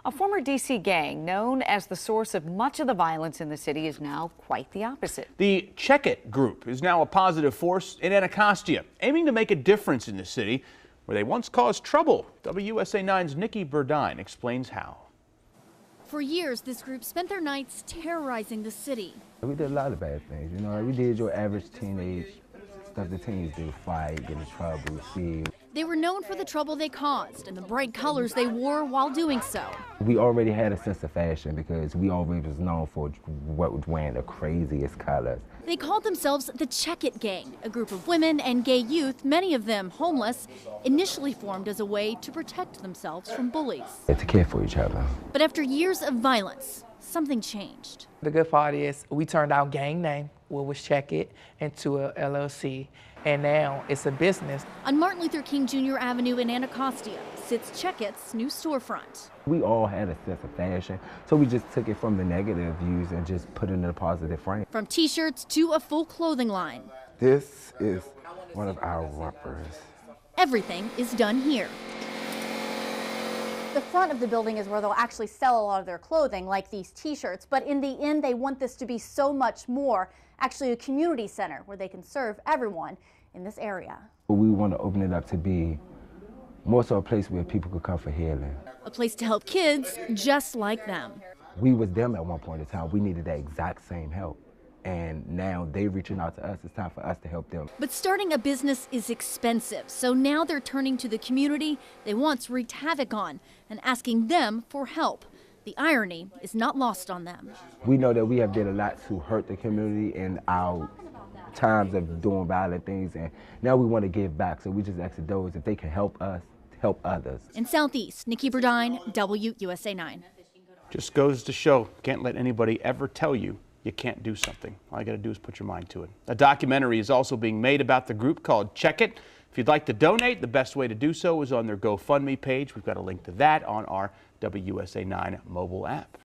A former D.C. gang known as the source of much of the violence in the city is now quite the opposite. The Check It group is now a positive force in Anacostia, aiming to make a difference in the city where they once caused trouble. WUSA 9's Nikki Burdine explains how. For years, this group spent their nights terrorizing the city. We did a lot of bad things, we did your average teenage stuff the teens do: fight, get in trouble, steal. They were known for the trouble they caused and the bright colors they wore while doing so. We already had a sense of fashion because we already was known for wearing the craziest colors. They called themselves the Check It Gang, a group of women and gay youth, many of them homeless, initially formed as a way to protect themselves from bullies. To care for each other. But after years of violence, something changed. The good part is we turned our gang name, what was Check It, into a LLC, and now it's a business. On Martin Luther King Jr. Avenue in Anacostia sits Check It's new storefront. We all had a sense of fashion, so we just took it from the negative views and just put it in a positive frame. From t-shirts to a full clothing line. This is one of our rappers. Everything is done here. The front of the building is where they'll actually sell a lot of their clothing, like these t-shirts, but in the end they want this to be so much more, actually a community center where they can serve everyone in this area. We want to open it up to be more so a place where people could come for healing. A place to help kids just like them. We was them at one point in time. We needed that exact same help. And now they reaching out to us. It's time for us to help them. But starting a business is expensive, so now they're turning to the community they once wreaked havoc on and asking them for help. The irony is not lost on them. We know that we have did a lot to hurt the community in our times of doing violent things, and now we want to give back. So we just ask those if they can help us, help others. In Southeast, Nikki Burdine, WUSA 9. Just goes to show, can't let anybody ever tell you you can't do something. All you got to do is put your mind to it. A documentary is also being made about the group called Check It. If you'd like to donate, the best way to do so is on their GoFundMe page. We've got a link to that on our WUSA 9 mobile app.